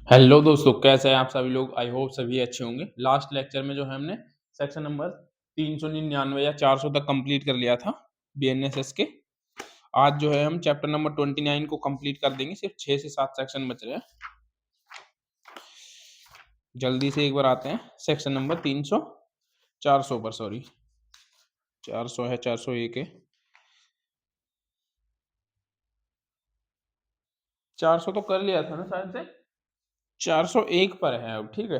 Hello दोस्तों, कैसे हैं आप सभी लोग। आई होप सभी अच्छे होंगे। लास्ट लेक्चर में जो है हमने सेक्शन नंबर 399 या 400 तक कंप्लीट कर लिया था बीएनएसएस के। आज जो है हम चैप्टर नंबर 29 को कंप्लीट कर देंगे। सिर्फ 6 से 7 सेक्शन बच रहे हैं। जल्दी से एक बार आते हैं सेक्शन नंबर 300 400 पर। सॉरी, 400 है, 401 है। 400 तो कर लिया था ना शायद से। 401 पर है अब। ठीक है,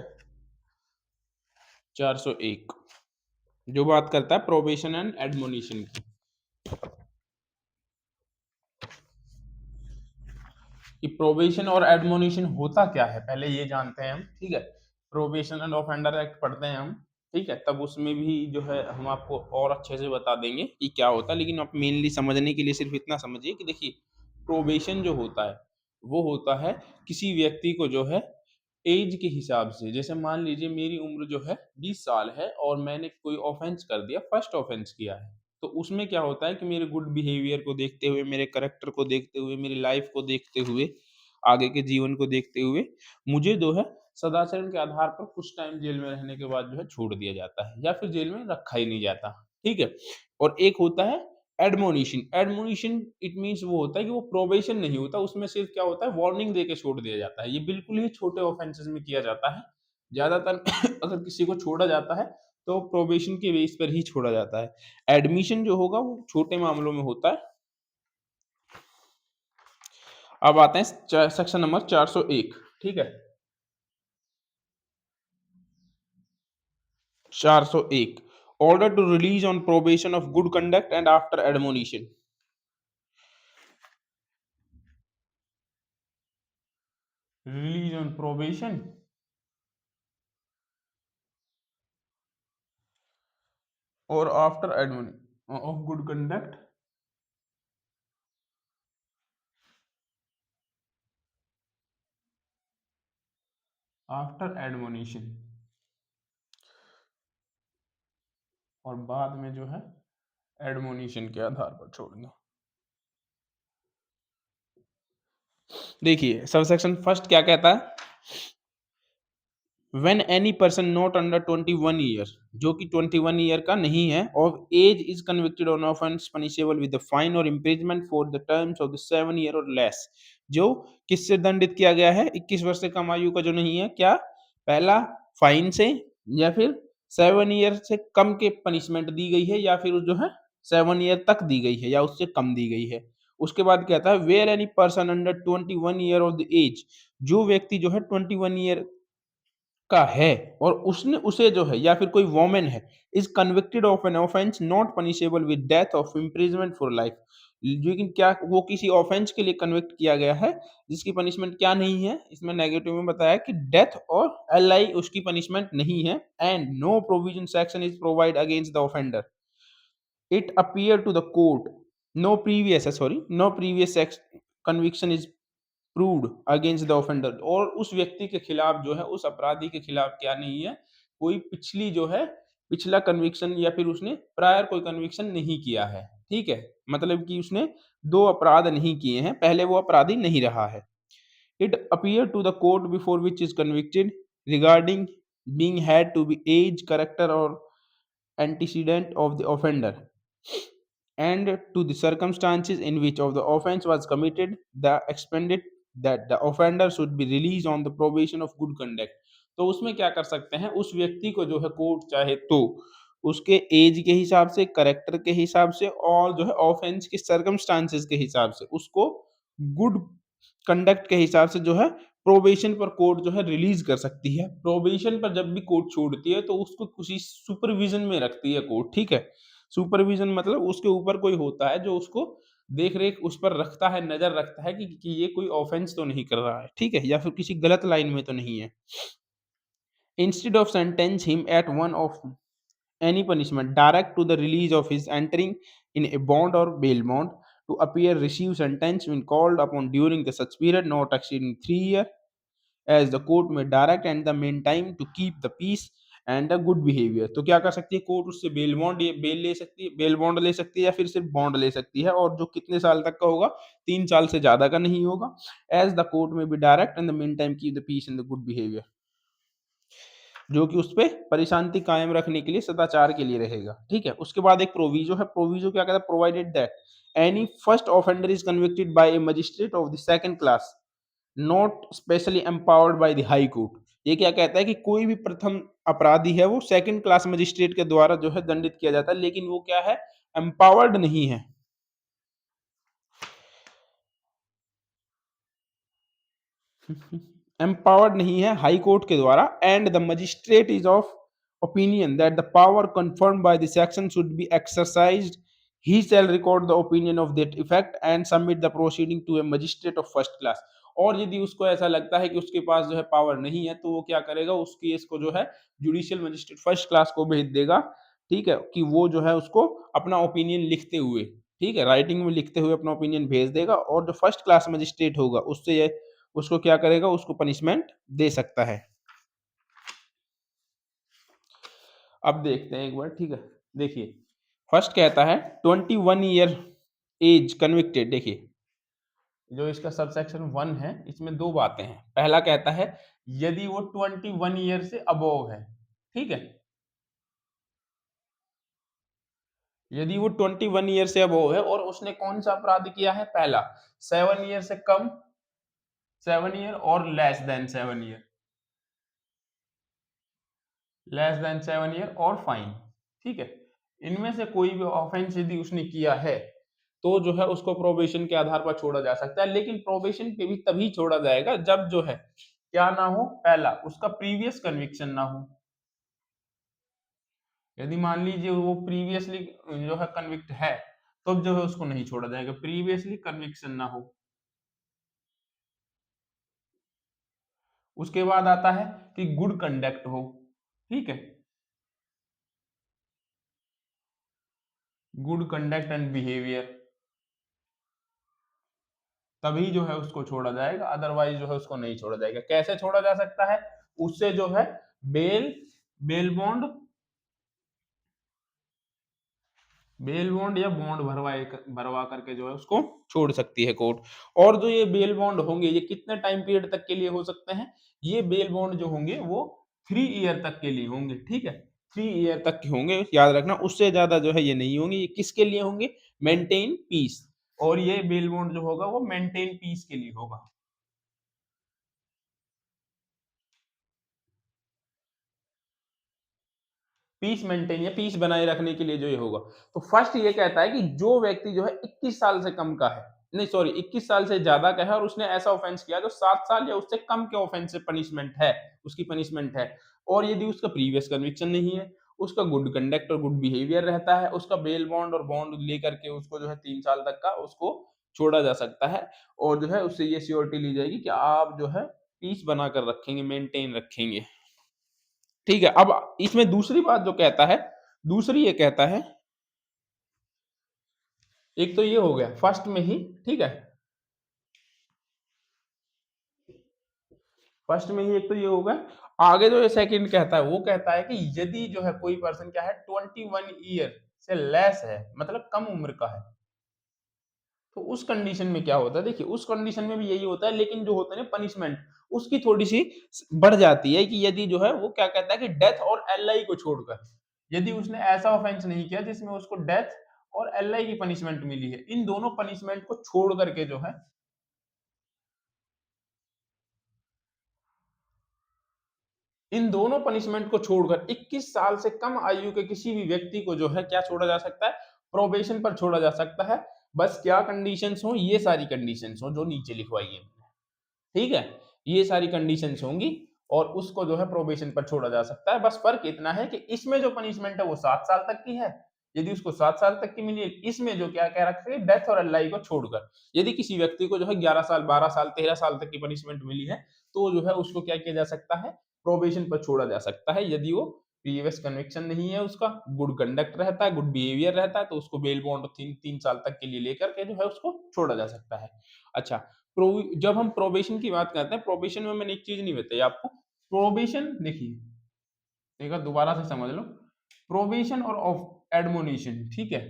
401 जो बात करता है प्रोबेशन एंड एडमोनिशन की। कि प्रोबेशन और एडमोनिशन होता क्या है पहले ये जानते हैं हम। ठीक है, प्रोबेशन एंड ऑफेंडर एक्ट पढ़ते हैं हम। ठीक है, तब उसमें भी जो है हम आपको और अच्छे से बता देंगे कि क्या होता है। लेकिन आप मेनली समझने के लिए सिर्फ इतना समझिए कि देखिए, प्रोबेशन जो होता है वो होता है किसी व्यक्ति को जो है एज के हिसाब से। जैसे मान लीजिए मेरी उम्र जो है 20 साल है और मैंने कोई ऑफेंस कर दिया, फर्स्ट ऑफेंस किया है, तो उसमें क्या होता है कि मेरे गुड बिहेवियर को देखते हुए, मेरे करेक्टर को देखते हुए, मेरी लाइफ को देखते हुए, आगे के जीवन को देखते हुए मुझे जो है सदाचरण के आधार पर कुछ टाइम जेल में रहने के बाद जो है छोड़ दिया जाता है या फिर जेल में रखा ही नहीं जाता। ठीक है, और एक होता है एडमोनिशन। एडमोनिशन इट मीन्स वो होता है कि वो प्रोबेशन नहीं होता, उसमें सिर्फ क्या होता है, वार्निंग दे के छोड़ दिया जाता है। ये बिल्कुल ही छोटे ऑफेंसेस में किया जाता है। ज्यादातर अगर किसी को छोड़ा जाता है तो प्रोबेशन के बेस पर ही छोड़ा जाता है। एडमिशन जो होगा वो छोटे मामलों में होता है। अब आते हैं सेक्शन नंबर 401। ठीक है, 401 order to release on probation of good conduct and after admonition. Release on probation और after admonition of good conduct after admonition, और बाद में जो है एडमोनिशन के आधार पर छोड़ना। देखिए, सब सेक्शन फर्स्ट क्या कहता है, when any person not under 21 year, जो कि 21 ईयर का नहीं है, of age is convicted on offense punishable with the fine or imprisonment for the terms of the 7 year or less। जो किससे दंडित किया गया है, 21 वर्ष से कम आयु का जो नहीं है, क्या पहला फाइन से, या फिर 7 ईयर से कम के पनिशमेंट दी गई है, या फिर जो है 7 ईयर तक दी गई है या उससे कम दी गई है। उसके बाद कहता है where any person under 21 year of the age, जो व्यक्ति जो है 21 ईयर का है और उसने उसे जो है, या फिर कोई वोमेन है, is convicted of an offence not punishable with death of imprisonment for life. लेकिन क्या वो किसी ऑफेंस के लिए कन्विक्ट किया गया है जिसकी पनिशमेंट क्या नहीं है, इसमें नेगेटिव में बताया कि डेथ और एल उसकी पनिशमेंट नहीं है। And no provision section is provide against the offender it appear to the court no previous conviction is proved against the offender। और उस व्यक्ति के खिलाफ जो है, उस अपराधी के खिलाफ क्या नहीं है, कोई पिछली जो है पिछला कन्विक्शन या फिर उसने प्रायर कोई कन्विक्शन नहीं किया है। ठीक है, मतलब कि उसने दो अपराध नहीं किए हैं, पहले वो अपराधी नहीं रहा है। It appear to the court before which is convicted regarding being had to be age character or antecedent of the offender and to the circumstances in which of the offense was committed, the expended that the offender should be released on the probation of good conduct। तो उसमें क्या कर सकते हैं, उस व्यक्ति को जो है कोर्ट चाहे तो उसके एज के हिसाब से, करेक्टर के हिसाब से और जो है ऑफेंस के सर्कमस्टांसेस के हिसाब से उसको गुड कंडक्ट के हिसाब से जो है प्रोबेशन पर कोर्ट जो है रिलीज कर सकती है। प्रोबेशन पर जब भी कोर्ट छोड़ती है तो उसको किसी सुपरविजन में रखती है कोर्ट। ठीक है, सुपरविजन मतलब उसके ऊपर कोई होता है जो उसको देख रेख उस पर रखता है, नजर रखता है कि ये कोई ऑफेंस तो नहीं कर रहा है, ठीक है, या फिर किसी गलत लाइन में तो नहीं है। Instead of sentence him at one of any punishment direct to the release of his entering in a bond or bail bond to appear receive sentence when called upon during the such period not exceeding 3 years, as the court may direct and the meantime to keep the peace and a good behaviour. तो क्या कर सकती है court, उससे bell ले सकती है, bail bond ले सकती है या फिर सिर्फ बॉन्ड ले सकती है, और जो कितने साल तक का होगा, 3 साल से ज्यादा का नहीं होगा। एज द कोर्ट में be direct in the mean time keep the peace and the good behaviour, जो कि उस पे परिशांति कायम रखने के लिए, सदाचार के लिए रहेगा। ठीक है, उसके बाद एक प्रोविजो है। प्रोविजो क्या कहता है, provided that any first offender is convicted by a magistrate of the second class not specially empowered by the high court. ये क्या कहता है कि कोई भी प्रथम अपराधी है वो सेकंड क्लास मजिस्ट्रेट के द्वारा जो है दंडित किया जाता है, लेकिन वो क्या है, एम्पावर्ड नहीं है। एम्पावर्ड नहीं है हाई कोर्ट के द्वारा, and the magistrate is of opinion that the power confirmed by the section should be exercised, he shall record the opinion of that effect and submit the proceeding to a magistrate of first class. और यदि उसको ऐसा लगता है कि उसके पास जो है पावर नहीं है, तो वो क्या करेगा, उस केस को जो है जुडिशियल मजिस्ट्रेट फर्स्ट क्लास को भेज देगा। ठीक है, कि वो जो है उसको अपना ओपिनियन लिखते हुए, ठीक है, राइटिंग में लिखते हुए अपना ओपिनियन भेज देगा, और जो फर्स्ट क्लास मजिस्ट्रेट होगा उससे ये उसको क्या करेगा, उसको पनिशमेंट दे सकता है। अब देखते हैं एक बार, ठीक है। देखिए, फर्स्ट कहता है 21 ईयर एज कन्विक्टेड। देखिए, जो इसका सबसेक्शन 1 है, इसमें दो बातें हैं। पहला कहता है यदि वो 21 ईयर से अबोव है, ठीक है, यदि वो 21 ईयर से अबोव है और उसने कौन सा अपराध किया है, पहला 7 ईयर से कम, 7 ईयर और लेस देन 7 ईयर और फाइन, ठीक है, इनमें से कोई भी ऑफेंस यदि उसने किया है, तो जो है उसको प्रोबेशन के आधार पर छोड़ा जा सकता है। लेकिन प्रोबेशन पे भी तभी छोड़ा जाएगा जब जो है क्या ना हो, पहला उसका प्रीवियस कन्विक्शन ना हो। यदि मान लीजिए वो प्रीवियसली जो है कन्विक्ट है, तो जो है उसको नहीं छोड़ा जाएगा, प्रीवियसली कन्विक्शन ना हो। उसके बाद आता है कि गुड कंडक्ट हो, ठीक है, गुड कंडक्ट एंड बिहेवियर, तभी जो है उसको छोड़ा जाएगा, अदरवाइज जो है उसको नहीं छोड़ा जाएगा। कैसे छोड़ा जा सकता है, उससे जो है bail bail bond bail bond या बॉन्ड भरवा करके जो है उसको छोड़ सकती है कोर्ट। और जो ये बेल बॉन्ड होंगे, ये कितने टाइम पीरियड तक के लिए हो सकते हैं, ये बेल बॉन्ड जो होंगे वो 3 ईयर तक के लिए होंगे, ठीक है, 3 ईयर तक के होंगे, याद रखना, उससे ज्यादा जो है ये नहीं होंगे। ये किसके लिए होंगे, मेंटेन पीस, और ये बेल बॉन्ड जो होगा वो मेंटेन पीस के लिए होगा। पीस मेंटेन या पीस बनाए रखने के लिए जो ये होगा। तो फर्स्ट ये कहता है कि जो व्यक्ति जो है 21 साल से कम का है, नहीं सॉरी 21 साल से ज्यादा का है, और उसने ऐसा ऑफेंस किया जो 7 साल या उससे कम के ऑफेंस से पनिशमेंट है, उसकी पनिशमेंट है, और यदि उसका प्रीवियस कन्विक्शन नहीं है, उसका गुड कंडक्ट और गुड बिहेवियर रहता है, उसका बेल बॉन्ड और बॉन्ड लेकर के उसको जो है 3 साल तक का उसको छोड़ा जा सकता है, और जो है उससे ये श्योरिटी ली जाएगी कि आप जो है पीस बनाकर रखेंगे, मेंटेन रखेंगे। ठीक है, अब इसमें दूसरी बात जो कहता है, दूसरी ये कहता है, एक तो ये हो गया फर्स्ट में ही, ठीक है, फर्स्ट में ही एक तो ये हो गया। आगे जो ये सेकंड कहता है, वो कहता है कि यदि जो है कोई पर्सन क्या है 21 ईयर से लेस है, मतलब कम उम्र का है, तो उस कंडीशन में क्या होता है, देखिए उस कंडीशन में भी यही होता है, लेकिन जो होता है ना पनिशमेंट, उसकी थोड़ी सी बढ़ जाती है, कि यदि जो है वो क्या कहता है कि डेथ और एलआई को छोड़कर, यदि उसने ऐसा ऑफेंस नहीं किया जिसमें उसको डेथ और एलआई की पनिशमेंट मिली है, इन दोनों पनिशमेंट को छोड़ करके जो है, इन दोनों पनिशमेंट को छोड़कर 21 साल से कम आयु के किसी भी व्यक्ति को जो है क्या छोड़ा जा सकता है, प्रोबेशन पर छोड़ा जा सकता है। बस क्या कंडीशंस हो, ये सारी कंडीशंस हो जो नीचे लिखवाई है, ठीक है, ये सारी कंडीशंस होंगी, और उसको जो है प्रोबेशन पर छोड़ा जा सकता है। बस फर्क इतना है कि इसमें जो पनिशमेंट है वो 7 साल तक की है, यदि उसको 7 साल तक की मिली है, इसमें जो क्या कह रखा है, डेथ और एलआई को छोड़कर यदि किसी व्यक्ति को जो है 11 साल, 12 साल, 13 साल तक की पनिशमेंट मिली है, तो जो है उसको क्या किया जा सकता है, प्रोबेशन पर छोड़ा जा सकता है। यदि वो प्रीवियस कन्विक्शन नहीं है, उसका गुड कंडक्ट रहता है, गुड बिहेवियर रहता है, तो उसको बेल बॉन्ड 3 साल तक के लिए लेकर के जो है उसको छोड़ा जा सकता है। अच्छा, जब हम प्रोबेशन की बात करते हैं, प्रोबेशन में मैंने एक चीज नहीं बताई आपको। प्रोबेशन देखिए, एक बार दोबारा से समझ लो, प्रोबेशन और ऑफ एडमोनिशन, ठीक है,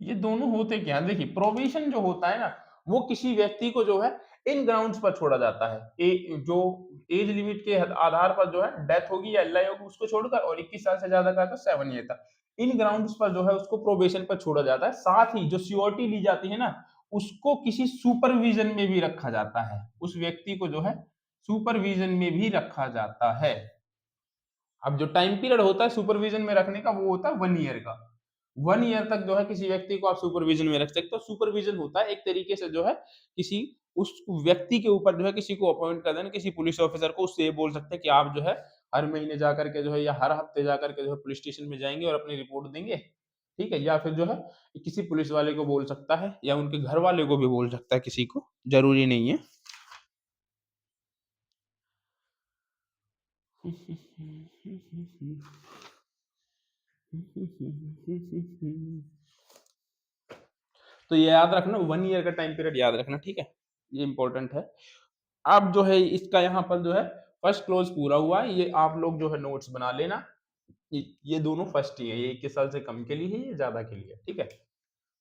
ये दोनों होते क्या है? देखिए प्रोबेशन जो होता है ना, वो किसी व्यक्ति को जो है इन ग्राउंड्स पर छोड़ा जाता है, जो एज लिमिट के आधार पर जो है डेथ होगी या एल होगी उसको छोड़कर, और 21 साल से ज्यादा का है तो 7 ईयर तक, इन ग्राउंड्स पर जो है उसको प्रोबेशन पर छोड़ा जाता है। साथ ही जो सियोरिटी ली जाती है ना, उसको किसी सुपरविजन में भी रखा जाता है, उस व्यक्ति को जो है सुपरविजन में भी रखा जाता है। अब जो टाइम पीरियड होता है सुपरविजन में रखने का, वो होता है 1 ईयर का। 1 ईयर तक जो है किसी व्यक्ति को आप सुपरविजन में रख सकते हो। सुपरविजन होता है एक तरीके से जो है किसी उस व्यक्ति के ऊपर जो है किसी को अपॉइंट कर देना, किसी पुलिस ऑफिसर को, उससे ये बोल सकते हैं कि आप जो है हर महीने जा करके जो है या हर हफ्ते जा करके जो है पुलिस स्टेशन में जाएंगे और अपनी रिपोर्ट देंगे, ठीक है, या फिर जो है किसी पुलिस वाले को बोल सकता है या उनके घर वाले को भी बोल सकता है, किसी को जरूरी नहीं है। तो ये याद रखना, 1 ईयर का टाइम पीरियड याद रखना, ठीक है, ये इंपॉर्टेंट है। अब जो है इसका यहाँ पर जो है फर्स्ट क्लोज पूरा हुआ है, ये आप लोग जो है नोट्स बना लेना। ये दोनों फर्स्ट ही है, ये 21 साल से कम के लिए है, ये ज्यादा के लिए, ठीक है।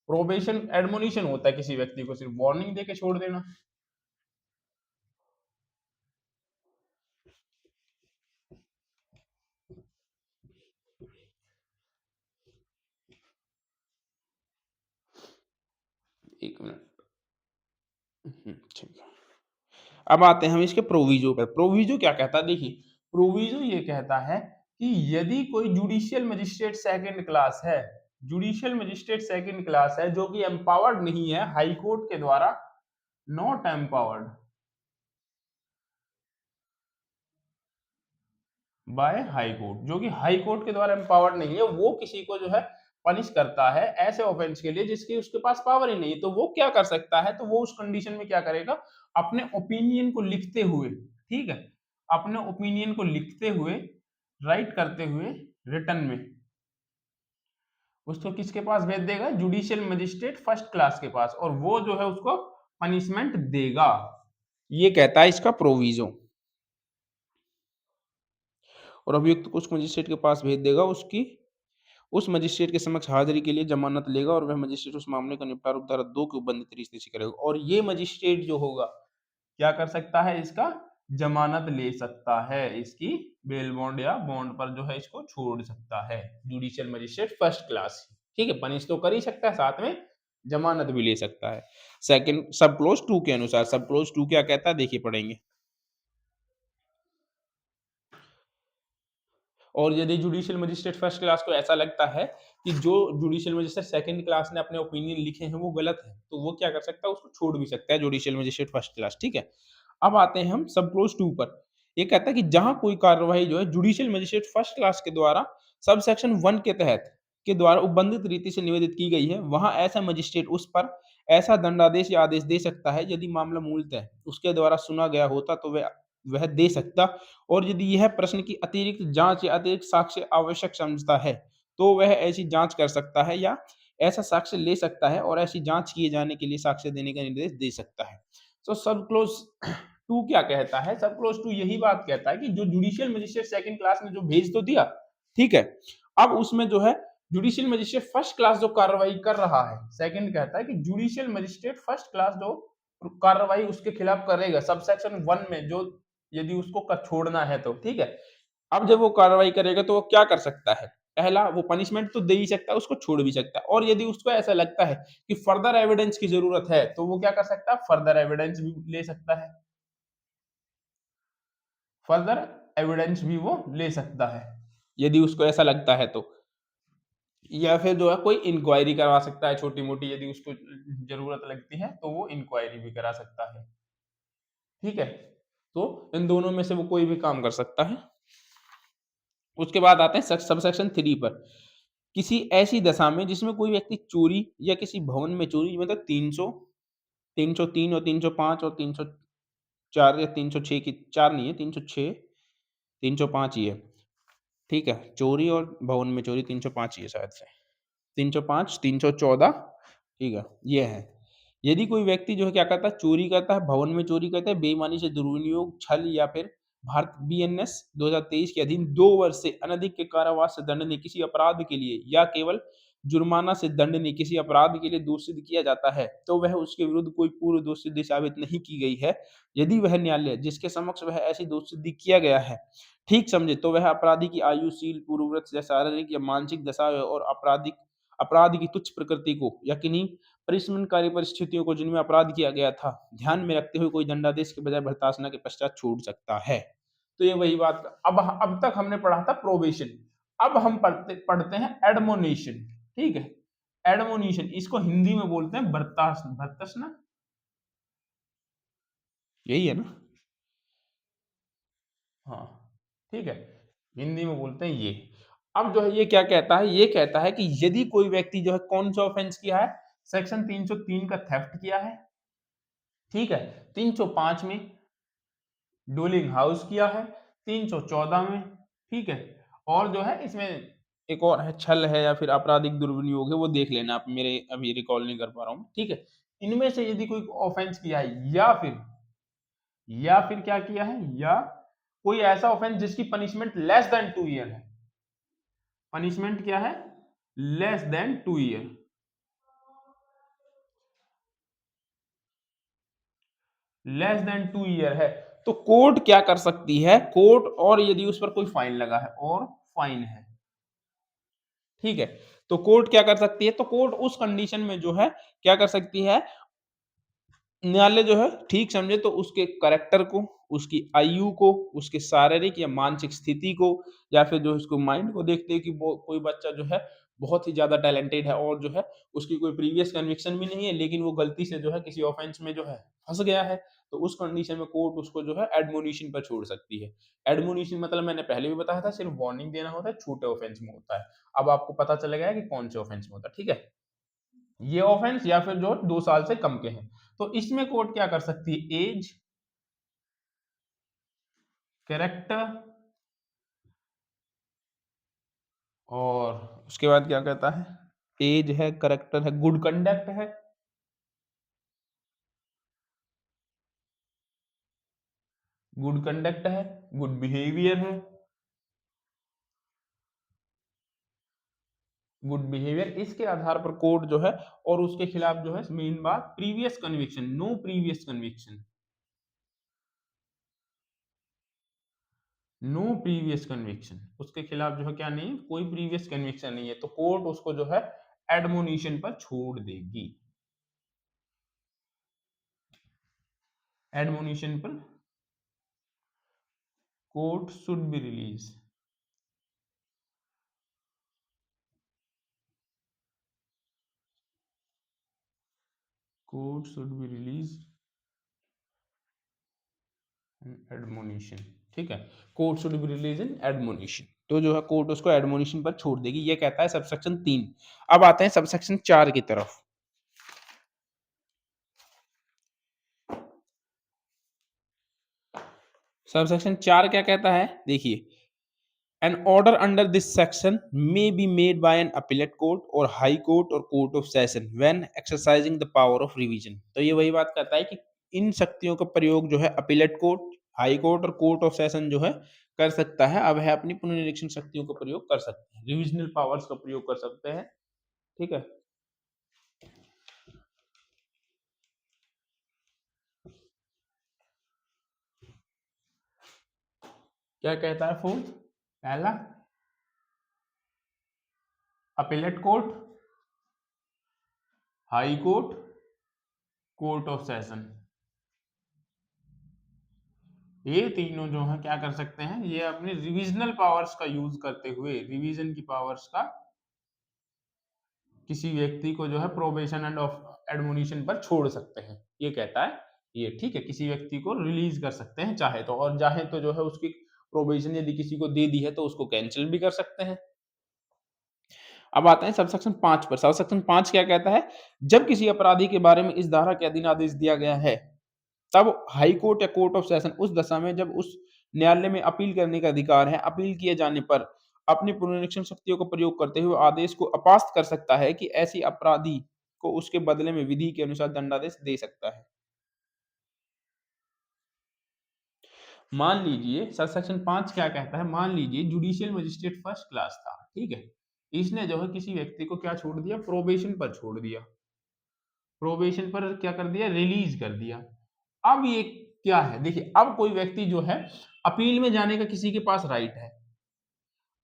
प्रोबेशन एडमोनिशन होता है किसी व्यक्ति को सिर्फ वार्निंग देके छोड़ देना। एक मिनट, ठीक है। अब आते हैं हम इसके प्रोविजो पे। प्रोविजो क्या कहता है? देखिए प्रोविजो ये कहता है कि यदि कोई जुडिशियल मजिस्ट्रेट सेकंड क्लास है, जुडिशियल मजिस्ट्रेट सेकंड क्लास है जो कि एम्पावर्ड नहीं है हाई कोर्ट के द्वारा, not empowered by high court, जो कि हाई कोर्ट के द्वारा एम्पावर्ड नहीं है, वो किसी को जो है पनिश करता है ऐसे ऑफेंस के लिए जिसकी उसके पास पावर ही नहीं है, तो वो क्या कर सकता है? तो वो उस कंडीशन में क्या करेगा? अपने ओपिनियन को लिखते हुए, ठीक है, अपने ओपिनियन को लिखते हुए, राइट करते हुए रिटर्न में उसको किसके पास भेज देगा? जुडिशियल मजिस्ट्रेट फर्स्ट क्लास के पास, और वो जो है उसको पनिशमेंट देगा। ये कहता है इसका प्रोविजो। और अभियुक्त को उस मजिस्ट्रेट के पास भेज देगा, उसकी उस मजिस्ट्रेट के समक्ष हाजिरी के लिए जमानत लेगा, और वह मजिस्ट्रेट उस मामले का निपटारा धारा 2 के उबंधित तरीके से करेगा। और ये मजिस्ट्रेट जो होगा क्या कर सकता है? इसका जमानत ले सकता है, इसकी बेल बॉन्ड या बॉन्ड पर जो है इसको छोड़ सकता है, जुडिशियल मजिस्ट्रेट फर्स्ट क्लास, ठीक है, पनिश तो कर ही सकता है, साथ में जमानत भी ले सकता है। सेकंड सब क्लोज 2 के अनुसार, सब क्लोज 2 क्या कहता है देखिए पढ़ेंगे। और यदि जुडिशियल मजिस्ट्रेट फर्स्ट क्लास को ऐसा लगता है कि जो जुडिशियल मजिस्ट्रेट सेकंड क्लास ने अपने ओपिनियन लिखे हैं वो गलत है, तो वो क्या कर सकता है? उसको छोड़ भी सकता है, जुडिशियल मजिस्ट्रेट फर्स्ट क्लास, ठीक है। अब आते हैं हम सब क्लोज 2 पर। ये कहता है कि जहां कोई कार्रवाई जो है जुडिशियल मजिस्ट्रेट फर्स्ट क्लास के द्वारा सब सेक्शन 1 के तहत के द्वारा उपबंधित रीति से निवेदित की गई है, वहां ऐसा मजिस्ट्रेट उस पर ऐसा दंडादेश या आदेश दे सकता है, यदि मामला मूलतः उसके द्वारा सुना गया होता तो वह दे सकता, और यदि यह प्रश्न की अतिरिक्त जांच या अतिरिक्त साक्ष्य आवश्यक समझता है तो वह ऐसी जांच कर सकता है या ऐसा साक्ष्य ले सकता है, और ऐसी जांच किए जाने के लिए साक्ष्य देने का निर्देश दे सकता है। तो सब क्लोज 2 क्या कहता है? सब क्लोज 2 यही बात कहता है कि जो जुडिशियल मजिस्ट्रेट सेकंड क्लास ने जो भेज तो दिया, ठीक है, अब उसमें जो है जुडिशियल मजिस्ट्रेट फर्स्ट क्लास जो कार्रवाई कर रहा है, सेकंड कहता है कि जुडिशियल मजिस्ट्रेट फर्स्ट क्लास जो कार्रवाई उसके खिलाफ करेगा सब सेक्शन 1 में, जो यदि उसको छोड़ना है तो, ठीक है, अब जब वो कार्रवाई करेगा तो वो क्या कर सकता है? पहला, वो पनिशमेंट तो दे ही सकता है, उसको छोड़ भी सकता है, और यदि उसको ऐसा लगता है कि फर्दर एविडेंस की जरूरत है तो वो क्या कर सकता है? फर्दर एविडेंस भी ले सकता है, फर्दर एविडेंस भी वो ले सकता है यदि उसको ऐसा लगता है तो, या फिर जो है कोई इंक्वायरी करवा सकता है छोटी मोटी, यदि उसको जरूरत लगती है तो वो इंक्वायरी भी करा सकता है, ठीक है। तो इन दोनों में से वो कोई भी काम कर सकता है। उसके बाद आते हैं सबसेक्शन 3 पर। किसी ऐसी दशा में जिसमें कोई व्यक्ति चोरी या किसी भवन में चोरी, मतलब 300 303 और 305 और 304 या 306 की, 4 नहीं है, 306 305 ही है, ठीक है, चोरी और भवन में चोरी 305 ही है शायद से, 305 314, ठीक है, ये है। यदि कोई व्यक्ति जो है क्या करता है? चोरी करता है, भवन में चोरी करता है, बेईमानी से दुर्विनियोग, छल या फिर भारत बीएनएस 2023 के अधीन 2 वर्ष से अनधिक के कारावास से दंडनीय किसी अपराध के लिए या केवल जुर्माना से दंडनीय किसी अपराध के लिए दोषित किया जाता है, तो वह उसके विरुद्ध कोई पूर्व दोषसिद्धि साबित नहीं की गई है। यदि वह न्यायालय जिसके समक्ष वह ऐसी दोषसिद्धि किया गया है, ठीक समझे तो वह अपराधी की आयु, शील, पूर्ववृत्त या शारीरिक या मानसिक दशा और अपराध की तुच्छ प्रकृति को या किन्हीं परिस्मरणकारी परिस्थितियों को जिनमें अपराध किया गया था, ध्यान में रखते हुए कोई दंडादेश के बजाय भर्त्सना के पश्चात छोड़ सकता है। तो ये वही बात, अब तक हमने पढ़ा था प्रोबेशन, अब हम पढ़ते हैं एडमोनेशन। ठीक है, एडमोनेशन इसको हिंदी में बोलते हैं भर्त्सना, यही है ना? हाँ, ठीक है, हिंदी में बोलते हैं ये। अब जो है ये क्या कहता है, ये कहता है कि यदि कोई व्यक्ति जो है कौन सा ऑफेंस किया है, सेक्शन 303 का थेफ्ट किया है, ठीक है, 305 में डूलिंग हाउस किया है, 314 में, ठीक है, और जो है इसमें एक और है छल है या फिर आपराधिक दुर्विनियोग है, वो देख लेना आप, मेरे अभी रिकॉल नहीं कर पा रहा हूँ, ठीक है। इनमें से यदि कोई ऑफेंस किया है या फिर क्या किया है, या कोई ऐसा ऑफेंस जिसकी पनिशमेंट लेस देन 2 ईयर है, पनिशमेंट क्या है, less than 2 year, less than 2 year है, तो कोर्ट क्या कर सकती है, कोर्ट, और यदि उस पर कोई फाइन लगा है और फाइन है, ठीक है, तो कोर्ट क्या कर सकती है, तो कोर्ट उस कंडीशन में जो है क्या कर सकती है, न्यायालय जो है ठीक समझे तो उसके कैरेक्टर को, उसकी आयु को, उसके शारीरिक या मानसिक स्थिति को, या फिर जो उसको माइंड को देखते हैं कि वो कोई बच्चा जो है बहुत ही ज्यादा टैलेंटेड है और जो है उसकी कोई प्रीवियस कन्विक्शन भी नहीं है, लेकिन वो गलती से जो है किसी ऑफेंस में जो है फंस गया है, तो उस कंडीशन में कोर्ट उसको जो है एडमोनिशन पर छोड़ सकती है। एडमोनिशन मतलब मैंने पहले भी बताया था, सिर्फ वार्निंग देना होता है, छोटे ऑफेंस में होता है। अब आपको पता चल गया है कि कौन से ऑफेंस में होता है, ठीक है, ये ऑफेंस या फिर जो 2 साल से कम के हैं, तो इसमें कोर्ट क्या कर सकती है, एज, कैरेक्टर, और उसके बाद क्या कहता है, एज है, कैरेक्टर है, गुड कंडक्ट है, गुड कंडक्ट है, गुड बिहेवियर है, गुड बिहेवियर, इसके आधार पर कोर्ट जो है, और उसके खिलाफ जो है मेन बात previous conviction, no previous conviction, no previous conviction, उसके खिलाफ जो है क्या नहीं है, कोई प्रीवियस कन्विक्शन नहीं है, तो कोर्ट उसको जो है एडमोनिशन पर छोड़ देगी, एडमोनिशन पर court should be release, court should be release admonition, ठीक है, court should be release in admonition, तो जो है कोर्ट उसको एडमोनिशन पर छोड़ देगी, ये कहता है सबसेक्शन 3। अब आते हैं सबसेक्शन 4 की तरफ। सबसेक्शन 4 क्या कहता है, देखिए, an order under this section may be made by an appellate court और हाई कोर्ट और court of session when exercising the power of revision, तो ये वही बात कहता है कि इन शक्तियों का प्रयोग जो है अपीलेट कोर्ट, हाई कोर्ट और कोर्ट ऑफ सेशन जो है कर सकता है। अब है अपनी पुनरीक्षण शक्तियों का प्रयोग कर सकते हैं, रिविजनल पावर्स का प्रयोग कर सकते हैं, ठीक है। क्या कहता है फोर्थ, पहला appellate court, high court, court of session, ये तीनों जो है क्या कर सकते हैं, ये अपने रिविजनल पावर्स का यूज करते हुए, रिवीजन की पावर्स का किसी व्यक्ति को जो है प्रोबेशन एंड ऑफ एडमोनिशन पर छोड़ सकते हैं, ये कहता है ये, ठीक है, किसी व्यक्ति को रिलीज कर सकते हैं चाहे तो, और चाहे तो जो है उसकी प्रोबेशन यदि किसी को दे दी है तो उसको कैंसिल भी कर सकते हैं। अब आते हैं सबसेक्शन 5 पर। सबसेक्शन 5 क्या कहता है, जब किसी अपराधी के बारे में इस धारा के अधीन आदेश दिया गया है, तब हाई कोर्ट या कोर्ट ऑफ सेशन उस दशा में जब उस न्यायालय में अपील करने का अधिकार है, अपील किए जाने पर अपनी पुनरीक्षण शक्तियों का प्रयोग करते हुए आदेश को अपास्त कर सकता है कि ऐसी अपराधी को उसके बदले में विधि के अनुसार दंडादेश दे सकता है। मान लीजिए सब सेक्शन 5 क्या कहता है, मान लीजिए जुडिशियल मजिस्ट्रेट फर्स्ट क्लास था, ठीक है, इसने जो है किसी व्यक्ति को क्या छोड़ दिया, प्रोबेशन पर छोड़ दिया, प्रोबेशन पर क्या कर दिया, रिलीज कर दिया। अब ये क्या है, देखिए अब कोई व्यक्ति जो है अपील में जाने का किसी के पास राइट है,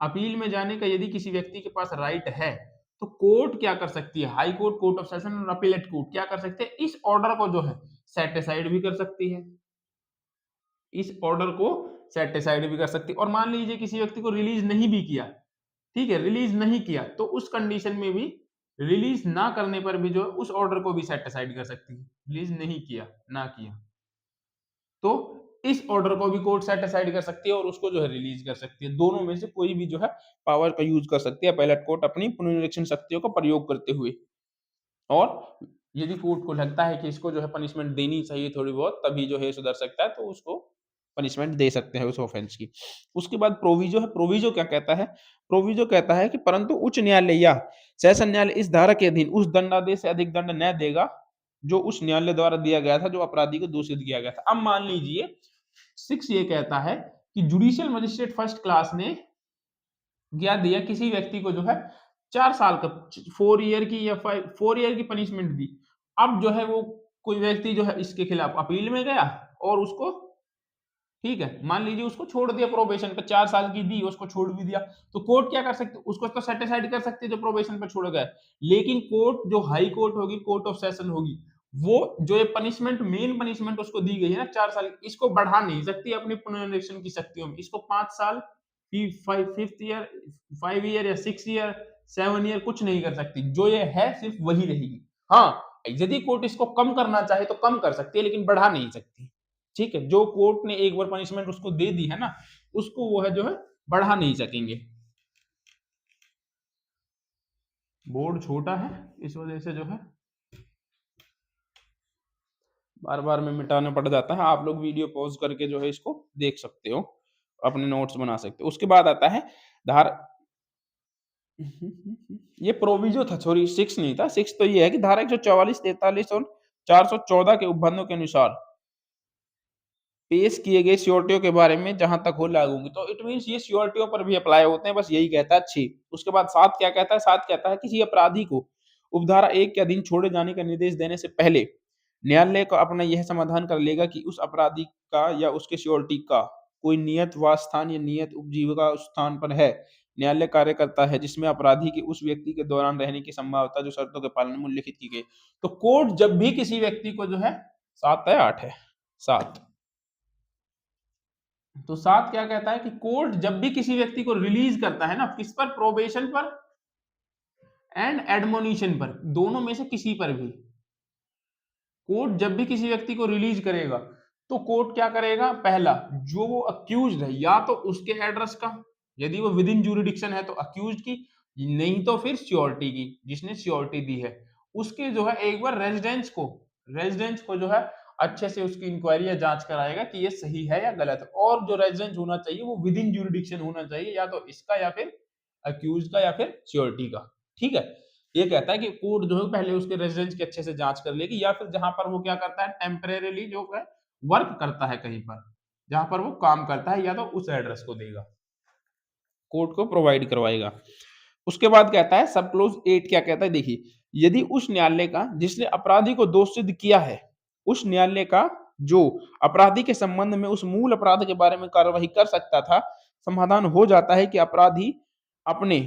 अपील में जाने का यदि किसी व्यक्ति के पास राइट है तो कोर्ट क्या कर सकती है, high court, court of session और अपीलेट कोर्ट क्या कर सकते हैं, इस ऑर्डर को जो है सेट असाइड भी कर सकती है, इस ऑर्डर को सेट असाइड भी कर सकती है। और मान लीजिए किसी व्यक्ति को रिलीज नहीं भी किया, ठीक है, रिलीज नहीं किया, तो उस कंडीशन में भी रिलीज ना करने पर भी जो है उस ऑर्डर को भी सेट असाइड कर सकती है, रिलीज नहीं किया, ना किया तो इस ऑर्डर को भी कोर्ट सेट असाइड कर सकती है और उसको जो है रिलीज कर सकती है। दोनों में से कोई भी जो है पावर का यूज कर सकती है अपीलेट कोर्ट अपनी पुनरीक्षण शक्तियों का प्रयोग करते हुए। और यदि कोर्ट को लगता है कि इसको जो है पनिशमेंट देनी चाहिए थोड़ी बहुत, तभी जो है सुधर सकता है, तो उसको पनिशमेंट दे सकते हैं उस ऑफेंस की। उसके बाद प्रोविजो है, प्रोविजो क्या कहता है, प्रोविजो कहता है कि परंतु उच्च न्यायालय या सेशन न्यायालय इस धारा के अधीन उस दंडादेश से अधिक दंड न देगा जो उस न्यायालय द्वारा दिया गया था जो अपराधी को दोषित किया गया था। अब मान लीजिए 6 ये कहता है कि जुडिशियल मजिस्ट्रेट फर्स्ट क्लास ने क्या दिया, किसी व्यक्ति को जो है 4 साल का 4 ईयर की या 4 ईयर की पनिशमेंट दी। अब जो है वो कोई व्यक्ति जो है इसके खिलाफ अपील में गया और उसको, ठीक है, मान लीजिए उसको छोड़ दिया, प्रोबेशन पे 4 साल की दी, उसको छोड़ भी दिया, तो कोर्ट क्या कर सकती है, उसको तो सेटिस्फाइड कर सकती है जो प्रोबेशन पे छोड़ गया। लेकिन कोर्ट जो हाई कोर्ट होगी, कोर्ट ऑफ सेशन होगी, वो जो ये पनिशमेंट, मेन पनिशमेंट उसको दी गई है ना 4 साल, इसको बढ़ा नहीं सकती अपनी पुनरीक्षण की शक्तियों में। इसको 5 साल, 5th ईयर, 5 ईयर या 6 ईयर, 7 ईयर कुछ नहीं कर सकती। जो ये है सिर्फ वही रहेगी। हाँ, यदि कोर्ट इसको कम करना चाहे तो कम कर सकती है, लेकिन बढ़ा नहीं सकती। ठीक है, जो कोर्ट ने एक बार पनिशमेंट उसको दे दी है ना, उसको वो है जो है बढ़ा नहीं सकेंगे। बोर्ड छोटा है इस वजह से जो है बार बार में मिटाना पड़ जाता है। आप लोग वीडियो पॉज करके जो है इसको देख सकते हो, अपने नोट्स बना सकते हो। उसके बाद आता है धार ये प्रोविजो था, सॉरी 6 नहीं था, 6 तो ये है कि धारा 144, 43 और 414 के उपबंधों के अनुसार पेश किए गए श्योरिटियों के बारे में जहां तक हो लागू होंगी। तो इट मींस ये श्योरिटियों पर भी अप्लाई होते हैं, बस यही कहता है 6। उसके बाद 7 क्या कहता है, 7 कहता है किसी अपराधी को उपधारा 1 के अधीन छोड़े जाने का निर्देश देने से पहले न्यायालय को अपना यह समाधान कर लेगा कि उस अपराधी का या उसके श्योरिटी का कोई नियत वास स्थान या नियत उपजीविका स्थान पर है। न्यायालय कार्य करता है जिसमें अपराधी के उस व्यक्ति के दौरान रहने की संभावना जो शर्तों के पालन में उल्लिखित की गई। तो कोर्ट जब भी किसी व्यक्ति को जो है 7 है 8 है 7, तो 7 क्या कहता है कि कोर्ट जब भी किसी व्यक्ति को रिलीज करता है ना, किस पर, प्रोबेशन पर एंड एडमोनिशन पर, दोनों में से किसी पर भी कोर्ट जब भी किसी व्यक्ति को रिलीज करेगा तो कोर्ट क्या करेगा, पहला जो वो अक्यूज्ड है या तो उसके एड्रेस का, यदि वो विद इन ज्यूरिडिक्शन है तो अक्यूज्ड की, नहीं तो फिर श्योरिटी की, जिसने श्योरिटी दी है उसके जो है एक बार रेजिडेंस को जो है अच्छे से उसकी इंक्वायरी या जांच कराएगा कि ये सही है या गलत है। और जो रेजिडेंस होना चाहिए वो विद इन ज्यूरिडिक्शन होना चाहिए, या तो इसका या फिर अक्यूज का या फिर श्योरिटी का। ठीक है, ये कहता है कि कोर्ट जो है पहले उसके रेजिडेंस की अच्छे से जांच कर लेगी, या फिर जहां पर वो क्या करता है टेम्परेरीली जो है वर्क करता है, कहीं पर जहां पर वो काम करता है, या तो उस एड्रेस को देगा, कोर्ट को प्रोवाइड करवाएगा। उसके बाद कहता है सब क्लोज 8 क्या कहता है, देखिए यदि उस न्यायालय का जिसने अपराधी को दोष सिद्ध किया है, उस न्यायालय का जो अपराधी के संबंध में उस मूल अपराध के बारे में कार्यवाही कर सकता था, समाधान हो जाता है कि अपराधी अपने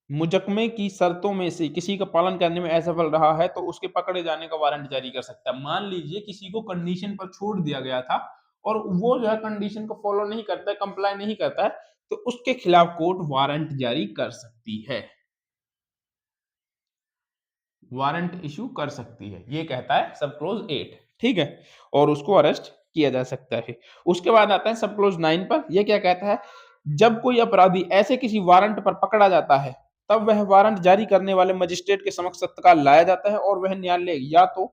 मुकदमे की शर्तों में से किसी का पालन करने में असफल रहा है तो उसके पकड़े जाने का वारंट जारी कर सकता है। मान लीजिए किसी को कंडीशन पर छोड़ दिया गया था और वो जो है कंडीशन को फॉलो नहीं करता है, कंप्लाई नहीं करता है, तो उसके खिलाफ कोर्ट वारंट जारी कर सकती है, वारंट इशू कर सकती है। ये कहता है सब क्लोज 8, ठीक है, और उसको अरेस्ट किया जा सकता है। उसके बाद आता है सब क्लोज 9 पर, यह क्या कहता है, जब कोई अपराधी ऐसे किसी वारंट पर पकड़ा जाता है तब वह वारंट जारी करने वाले मजिस्ट्रेट के समक्ष तत्काल लाया जाता है और वह न्यायालय या तो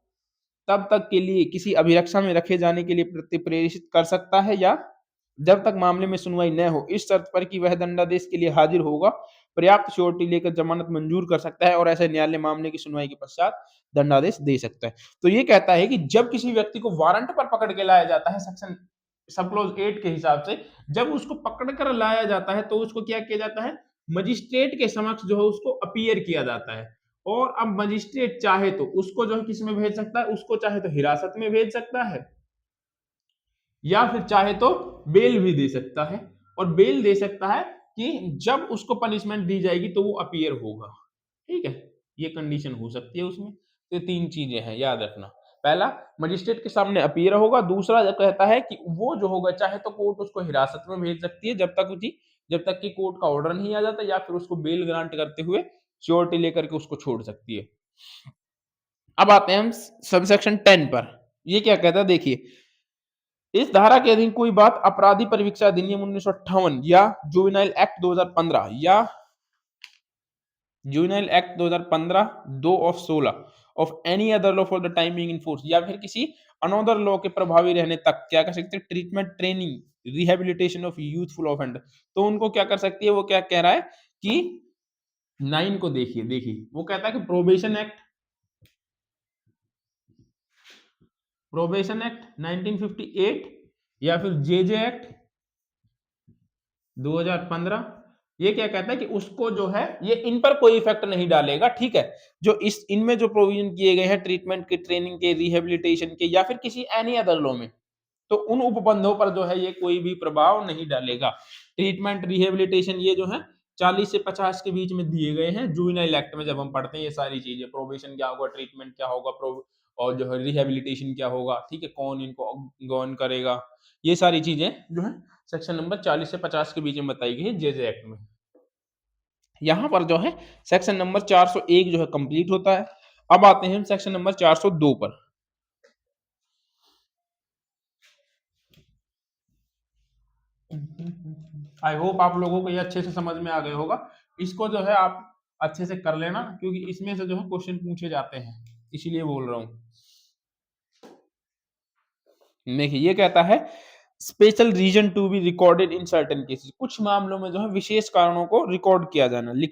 तब तक के लिए किसी अभिरक्षा में रखे जाने के लिए प्रेरित कर सकता है या जब तक मामले में सुनवाई न हो, इस शर्त पर कि वह दंडादेश के लिए हाजिर होगा, पर्याप्त श्योरिटी लेकर जमानत मंजूर कर सकता है और ऐसे न्यायालय मामले की सुनवाई के पश्चात दंडादेश दे सकता है। तो ये कहता है कि जब किसी व्यक्ति को वारंट पर पकड़ के लाया जाता है सेक्शन सब क्लॉज 8 के हिसाब से जब उसको पकड़ कर लाया जाता है तो उसको क्या किया जाता है, मजिस्ट्रेट के समक्ष जो है उसको अपीयर किया जाता है। और अब मजिस्ट्रेट चाहे तो उसको जो है किस में भेज सकता है, उसको चाहे तो हिरासत में भेज सकता है या फिर चाहे तो बेल भी दे सकता है। और बेल दे सकता है कि जब उसको पनिशमेंट दी जाएगी तो वो अपीयर होगा। ठीक है, ये कंडीशन हो सकती है उसमें। तो ये 3 चीजें हैं, याद रखना। पहला, मजिस्ट्रेट के सामने अपीयर होगा। दूसरा जो कहता है कि वो जो होगा चाहे तो कोर्ट उसको हिरासत में भेज सकती है जब तक कि कोर्ट का ऑर्डर नहीं आ जाता, या फिर उसको बेल ग्रांट करते हुए श्योरिटी लेकर के उसको छोड़ सकती है। अब आते हैं हम सबसेक्शन 10 पर। ये क्या कहता है देखिए, इस धारा के अधीन कोई बात अपराधी परिवीक्षा अधिनियम 1958 या जुवेनाइल एक्ट 2015 या juvenile act 2015 2 of 16 of any other law for the time being in force या फिर किसी अनदर लॉ के प्रभावी रहने तक क्या कर सकते हैं, treatment, training, rehabilitation of youthful offender. तो उनको क्या कर सकती है, वो क्या कह रहा है कि 9 को देखिए देखिए वो कहता है कि प्रोबेशन एक्ट 1958 या फिर जेजे एक्ट 2015। ये क्या कहता है कि उसको जो है ये इन पर कोई इफेक्ट नहीं डालेगा। ठीक है, जो इस इनमें जो प्रोविजन किए गए हैं ट्रीटमेंट के, ट्रेनिंग के, रिहेबिलिटेशन के या फिर किसी एनी अदर लॉ में, तो उन उपबंधों पर जो है ये कोई भी प्रभाव नहीं डालेगा। ट्रीटमेंट, रिहेबिलिटेशन ये जो है 40 से 50 के बीच में दिए गए हैं जुवेनाइल एक्ट में। जब हम पढ़ते हैं ये सारी चीजें, प्रोबेशन क्या होगा, ट्रीटमेंट क्या होगा, और जो है रिहेबिलिटेशन क्या होगा, ठीक है, कौन इनको गवर्न करेगा, ये सारी चीजें जो है सेक्शन नंबर 40 से 50 के बीच में बताई गई है जेजे एक्ट में। यहां पर जो है सेक्शन नंबर 401 जो है कंप्लीट होता है। अब आते हैं हम सेक्शन नंबर 402 पर। आई होप आप लोगों को ये अच्छे से समझ में आ गया होगा। इसको जो है आप अच्छे से कर लेना, क्योंकि इसमें से जो है क्वेश्चन पूछे जाते हैं, इसीलिए बोल रहा हूं। देखिए ये कहता है special reason to be recorded in certain cases, कुछ मामलों में जो है विशेष कारणों को रिकॉर्ड किया जाना, लिख,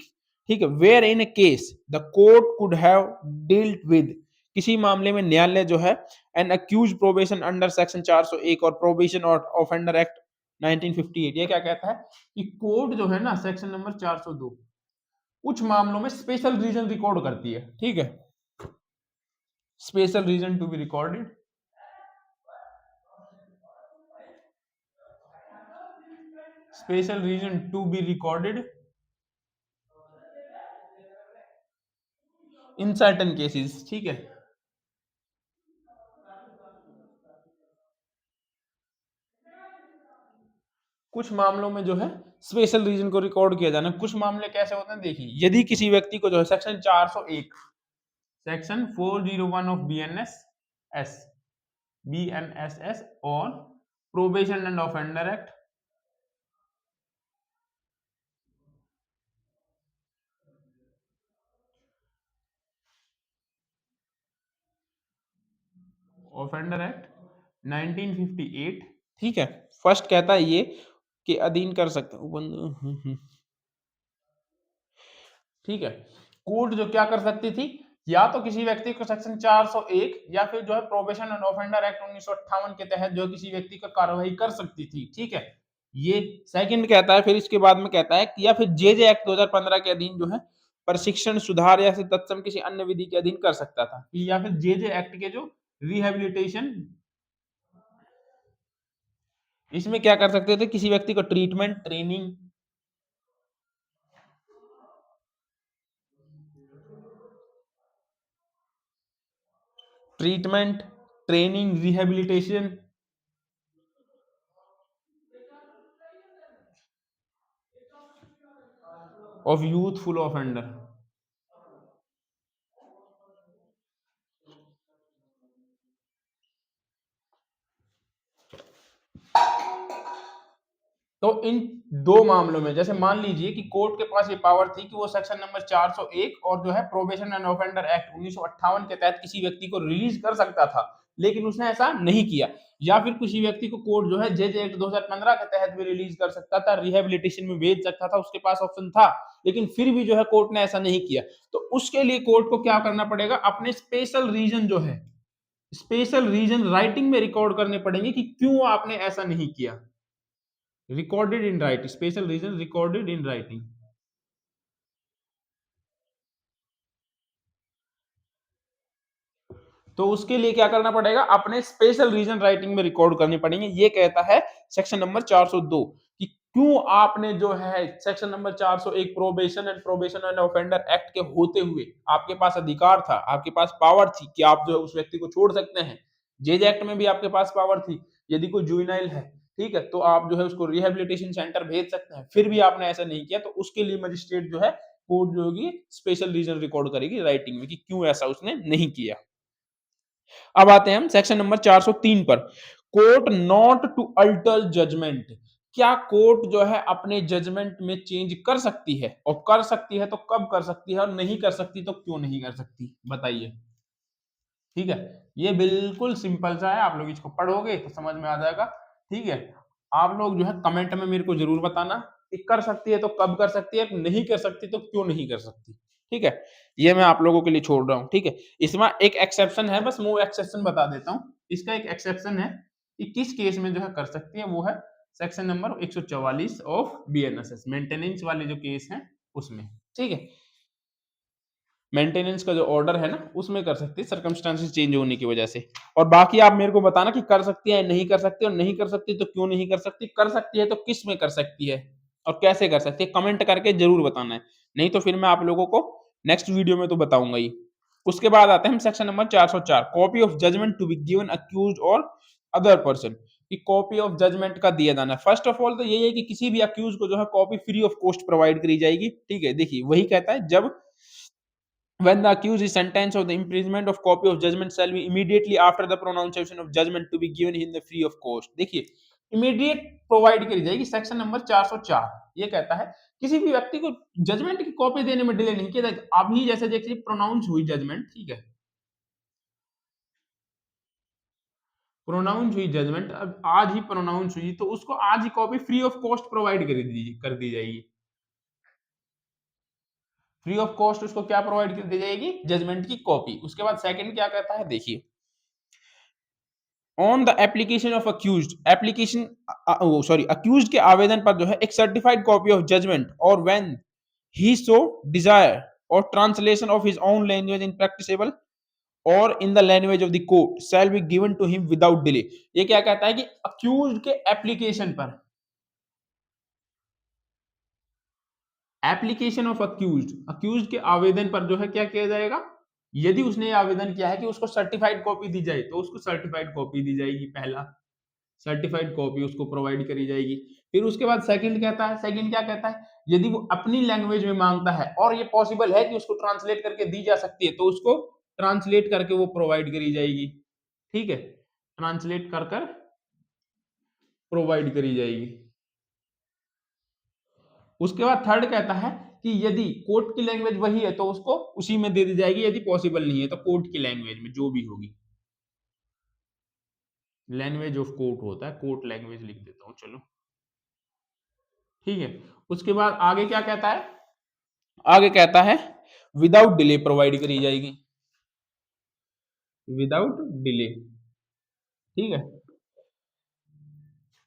ठीक है, where in a case the court could have dealt with, किसी मामले में न्यायालय जो है an accuse probation under section 401 और प्रोबेशन और ऑफेंडर एक्ट 1958। ये क्या कहता है कि कोर्ट जो है ना सेक्शन नंबर 402 कुछ मामलों में स्पेशल रीजन रिकॉर्ड करती है। ठीक है, special reason to be recorded, special reason to be recorded in certain cases. ठीक है, कुछ मामलों में जो है स्पेशल रीजन को रिकॉर्ड किया जाना। कुछ मामले कैसे होते हैं देखिए, यदि किसी व्यक्ति को जो है सेक्शन 401, सेक्शन 401 ऑफ बीएनएसएस और probation and offender act, offender act 1958, ठीक है, फर्स्ट कहता है ये कि अधीन कर सकता हूं। ठीक है, कोर्ट जो क्या कर सकती थी, या तो किसी व्यक्ति को सेक्शन 401 या फिर जो है प्रोबेशन एंड ऑफेंडर एक्ट 1958 के तहत जो किसी व्यक्ति का कार्रवाई कर सकती थी। ठीक है, ये सेकंड कहता है। फिर इसके बाद में कहता है कि या फिर जेजे एक्ट 2015 के अधीन जो है प्रशिक्षण, सुधार या फिर तत्सम किसी अन्य विधि के अधीन कर सकता था, या फिर जेजे एक्ट के जो रिहेबिलिटेशन, इसमें क्या कर सकते थे, किसी व्यक्ति को treatment, training, rehabilitation of youthful offender. तो इन दो मामलों में जैसे मान लीजिए कि कोर्ट के पास ये पावर थी कि वो सेक्शन नंबर 401 और जो है प्रोबेशन एंड ऑफेंडर एक्ट 1958 के तहत किसी व्यक्ति को रिलीज कर सकता था, लेकिन उसने ऐसा नहीं किया। या फिर किसी व्यक्ति को कोर्ट जो है जेजे एक्ट 2015 के तहत भी रिलीज कर सकता था, रिहेबिलिटेशन में भेज सकता था, उसके पास ऑप्शन था, लेकिन फिर भी जो है कोर्ट ने ऐसा नहीं किया। तो उसके लिए कोर्ट को क्या करना पड़ेगा, अपने स्पेशल रीजन जो है स्पेशल रीजन राइटिंग में रिकॉर्ड करने पड़ेंगे कि क्यों आपने ऐसा नहीं किया। Recorded in writing, special reason recorded in writing. तो उसके लिए क्या करना पड़ेगा, अपने स्पेशल रीजन राइटिंग में रिकॉर्ड करने पड़ेंगे। ये कहता है सेक्शन नंबर 402 कि क्यों आपने जो है section number 401 probation and offender act के होते हुए आपके पास अधिकार था, आपके पास पावर थी कि आप जो है उस व्यक्ति को छोड़ सकते हैं। जेज एक्ट में भी आपके पास पावर थी, यदि कोई जुवेनाइल है, ठीक है, तो आप जो है उसको रिहेबिलिटेशन सेंटर भेज सकते हैं, फिर भी आपने ऐसा नहीं किया, तो उसके लिए मजिस्ट्रेट जो है कोर्ट जो होगी स्पेशल रीजन रिकॉर्ड करेगी राइटिंग में कि क्यों ऐसा उसने नहीं किया। अब आते हैं हम सेक्शन नंबर 403 पर। Court not to alter judgment. क्या कोर्ट जो है अपने जजमेंट में चेंज कर सकती है, और कर सकती है तो कब कर सकती है, और नहीं कर सकती तो क्यों नहीं कर सकती, बताइए। ठीक है, ये बिल्कुल सिंपल सा है, आप लोग इसको पढ़ोगे तो समझ में आ जाएगा। ठीक है, आप लोग जो है कमेंट में मेरे को जरूर बताना कि कर सकती है तो कब कर सकती है, नहीं कर सकती तो क्यों नहीं कर सकती। ठीक है, ये मैं आप लोगों के लिए छोड़ रहा हूं। ठीक है, इसमें एक एक्सेप्शन है, बस वो एक्सेप्शन बता देता हूं। इसका एक एक्सेप्शन है कि किस केस में जो है कर सकती है, वो है section number 144 of BNSS, maintenance वाले जो केस हैं उसमें। ठीक है, मेंटेनेंस का जो ऑर्डर है ना उसमें कर सकती है, सर्कमस्टांसेस चेंज होने की वजह से। और बाकी आप मेरे को बताना कि कर सकती है नहीं कर सकती, और नहीं कर सकती तो क्यों नहीं कर सकती, कर सकती है तो किस में कर सकती है और कैसे कर सकती है, कमेंट करके जरूर बताना है। नहीं तो फिर मैं आप लोगों को नेक्स्ट वीडियो में तो बताऊंगा ही। उसके बाद आते हैं हम section number 404, copy of judgment to be given accused और अदर पर्सन। कि कॉपी ऑफ जजमेंट का दिया जाना है। फर्स्ट ऑफ ऑल तो यही है कि किसी भी अक्यूज को जो है copy free of cost provide करी जाएगी। ठीक है, देखिए वही कहता है, जब when the accused is sentenced of the imprisonment of copy of judgment shall be immediately after the pronunciation of judgment to be given in the free of cost। देखिए इमीडिएट प्रोवाइड करी जाएगी, सेक्शन नंबर 404 ये कहता है किसी भी व्यक्ति को जजमेंट की कॉपी देने में डिले नहीं किया जाएगा। अभी जैसे देखिए प्रोनाउंस हुई जजमेंट, ठीक है, प्रोनाउंस हुई जजमेंट, अब आज ही प्रोनाउंस हुई तो उसको आज ही copy free of cost provide कर दी जाएगी। फ्री ऑफ कॉस्ट उसको क्या प्रोवाइड कर दी जाएगी, जजमेंट की कॉपी। उसके बाद सेकंड क्या कहता है, देखिए on the application of accused, application sorry accused के आवेदन पर जो है एक सर्टिफाइड कॉपी ऑफ जजमेंट और व्हेन ही सो डिजायर और translation of his own language in practicable or in the language of the court shall be given to him without delay. ये क्या कहता है कि अक्यूज्ड के एप्लीकेशन पर, application of accused, accused के आवेदन पर जो है क्या किया जाएगा, यदि उसने ये आवेदन किया है कि उसको सर्टिफाइड कॉपी दी जाए तो उसको सर्टिफाइड कॉपी दी जाएगी, पहला सर्टिफाइड कॉपी उसको प्रोवाइड करी जाएगी। फिर उसके बाद सेकंड कहता है, सेकंड क्या कहता है, यदि वो अपनी लैंग्वेज में मांगता है और ये पॉसिबल है कि उसको ट्रांसलेट करके दी जा सकती है तो उसको ट्रांसलेट करके वो प्रोवाइड करी जाएगी। ठीक है, ट्रांसलेट कर कर प्रोवाइड करी जाएगी। उसके बाद थर्ड कहता है कि यदि कोर्ट की लैंग्वेज वही है तो उसको उसी में दे दी जाएगी, यदि पॉसिबल नहीं है तो कोर्ट की लैंग्वेज में जो भी होगी, लैंग्वेज ऑफ कोर्ट होता है, कोर्ट लैंग्वेज लिख देता हूं चलो। ठीक है, उसके बाद आगे क्या कहता है, आगे कहता है विदाउट डिले प्रोवाइड करी जाएगी, विदाउट डिले। ठीक है,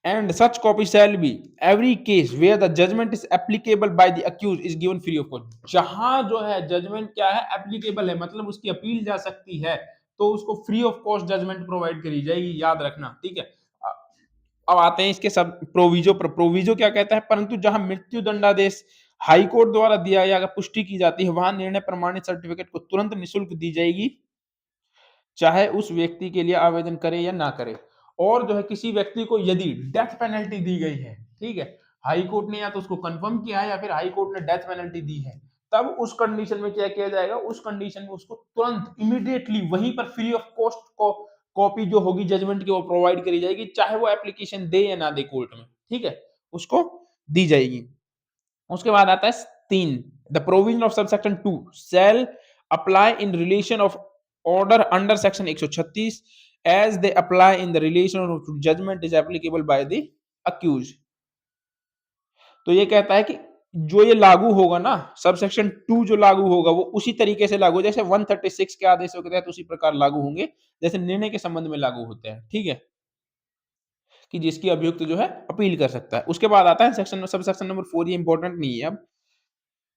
and such copy shall be every case where the judgment is applicable by the accused is given free of cost। जहां जो है जजमेंट क्या है, एप्लीकेबल है, मतलब उसकी अपील जा सकती है, तो उसको free of cost judgment provide करी जाएगी, याद रखना। ठीक है, अब आते हैं इसके सब प्रोविजो पर। प्रोविजो क्या कहता है, परंतु जहां मृत्यु दंडादेश हाई कोर्ट द्वारा दिया या पुष्टि की जाती है वहां निर्णय प्रमाणित सर्टिफिकेट को तुरंत निःशुल्क दी जाएगी, चाहे उस व्यक्ति के लिए आवेदन करे या ना करे। और जो है किसी व्यक्ति को यदि डेथ पेनल्टी दी गई है, ठीक है, हाई कोर्ट ने या तो उसको कंफर्म किया है या फिर हाई कोर्ट ने डेथ पेनल्टी दी है, तब उस कंडीशन में क्या किया जाएगा, उस कंडीशन में उसको तुरंत इमीडिएटली वहीं पर फ्री ऑफ कॉस्ट को कॉपी जो होगी जजमेंट की वो प्रोवाइड करी जाएगी, चाहे वो एप्लीकेशन दे या ना दे कोर्ट में। ठीक है, उसको दी जाएगी। उसके बाद आता है 3, the provision of subsection 2 shall apply in relation of order under section 136 as they apply in the relation of judgment is applicable by the accused। तो ये कहता है कि जो ये लागू होगा ना, सबसेक्शन 2 जो लागू होगा वो उसी तरीके से लागू, जैसे 136 के आदेशों के तहत उसी प्रकार लागू होंगे जैसे निर्णय के संबंध में लागू होते हैं। ठीक है, कि जिसकी अभियुक्त जो है अपील कर सकता है। उसके बाद आता है सेक्शन सब सेक्शन नंबर 4, ये इंपॉर्टेंट नहीं है अब।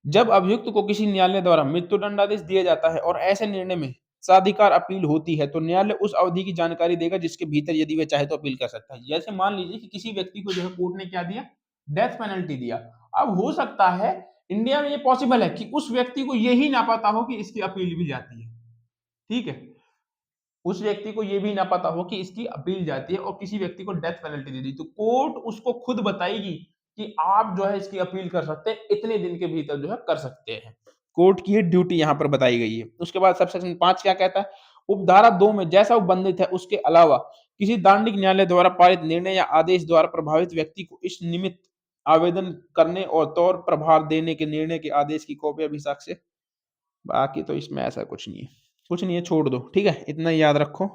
जब अभियुक्त को किसी न्यायालय द्वारा मृत्युदंडादेश दिया जाता है और ऐसे निर्णय में साधिकार अपील होती है, तो न्यायालय उस अवधि की जानकारी देगा जिसके भीतर यदि वह चाहे तो अपील कर सकता है। जैसे मान लीजिए कि किसी व्यक्ति को जो है कोर्ट ने क्या दिया, डेथ पेनल्टी दिया। अब हो सकता है इंडिया में ये पॉसिबल है कि उस व्यक्ति को यही ना पता हो कि इसकी अपील भी जाती है। ठीक है, उस व्यक्ति को ये भी ना पता हो कि इसकी अपील जाती है और किसी व्यक्ति को डेथ पेनल्टी दे दी, तो कोर्ट उसको खुद बताएगी कि आप जो है इसकी अपील कर सकते हैं, इतने दिन के भीतर जो है कर सकते हैं। कोर्ट की ये ड्यूटी यहाँ पर बताई गई है। उसके बाद सबसेक्शन 5 क्या कहता है? उपधारा 2 में जैसा उल्लंघित है उसके अलावा किसी दांडिक न्यायालय द्वारा पारित निर्णय या आदेश द्वारा प्रभावित व्यक्ति को इस निमित्त आवेदन करने और तौर प्रभार देने के निर्णय के आदेश की कॉपी अभिशाख से। बाकी तो इसमें ऐसा कुछ नहीं है, कुछ नहीं है, छोड़ दो। ठीक है, इतना याद रखो।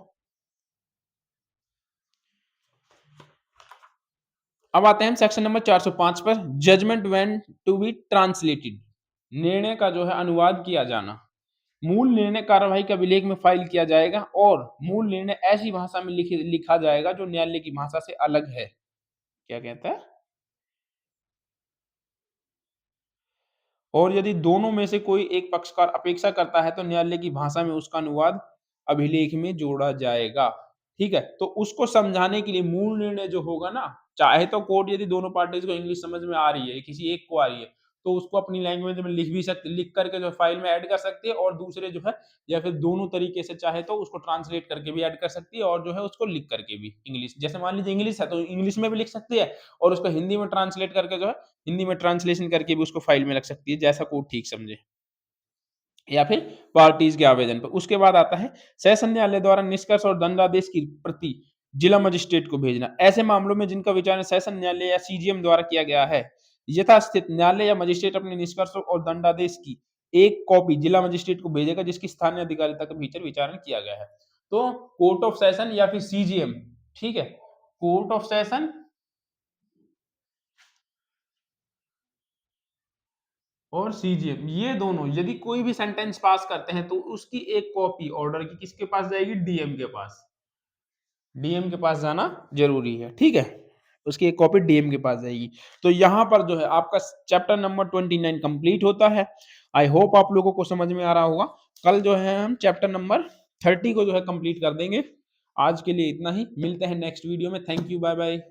अब आते हैं सेक्शन नंबर 405 पर, judgment when to be translated, निर्णय का जो है अनुवाद किया जाना। मूल निर्णय कार्यवाही का अभिलेख में फाइल किया जाएगा और मूल निर्णय ऐसी भाषा में लिखा जाएगा जो न्यायालय की भाषा से अलग है। क्या कहता है? और यदि दोनों में से कोई एक पक्षकार अपेक्षा करता है तो न्यायालय की भाषा में उसका अनुवाद अभिलेख में जोड़ा जाएगा। ठीक है, तो उसको समझाने के लिए मूल निर्णय जो होगा ना, चाहे तो कोर्ट यदि दोनों पार्टीज को इंग्लिश समझ में आ रही है, किसी एक को आ रही है, तो उसको अपनी लैंग्वेज में लिख भी सकते, लिख करके जो फाइल में ऐड कर सकती है, और दूसरे जो है या फिर दोनों तरीके से चाहे तो उसको ट्रांसलेट करके भी ऐड कर सकती है और जो है उसको लिख करके भी इंग्लिश, जैसे मान लीजिए इंग्लिश है तो इंग्लिश में भी लिख सकती है और उसको हिंदी में ट्रांसलेट करके जो है हिंदी में ट्रांसलेशन करके भी उसको फाइल में रख सकती है, जैसा कोर्ट ठीक समझे, या फिर पार्टीज के आवेदन पर। उसके बाद आता है सेशन न्यायालय द्वारा निष्कर्ष और दंडादेश की प्रति जिला मजिस्ट्रेट को भेजना। ऐसे मामलों में जिनका विचारण सेशन न्यायालय या सीजीएम द्वारा किया गया है, यथास्थित न्यायालय या मजिस्ट्रेट अपने निष्कर्ष और दंडादेश की एक कॉपी जिला मजिस्ट्रेट को भेजेगा जिसकी स्थानीय अधिकारिता के भीतर विचारण किया गया है। तो कोर्ट ऑफ सेशन या फिर सीजीएम, ठीक है, कोर्ट ऑफ सेशन और सीजीएम, ये दोनों यदि कोई भी सेंटेंस पास करते हैं तो उसकी एक कॉपी ऑर्डर की किसके पास जाएगी? डीएम के पास। डीएम के पास जाना जरूरी है। ठीक है, उसकी एक कॉपी डीएम के पास जाएगी। तो यहाँ पर जो है आपका चैप्टर नंबर 29 कंप्लीट होता है। आई होप आप लोगों को समझ में आ रहा होगा। कल जो है हम चैप्टर नंबर 30 को जो है कंप्लीट कर देंगे। आज के लिए इतना ही, मिलते हैं नेक्स्ट वीडियो में। Thank you, bye bye.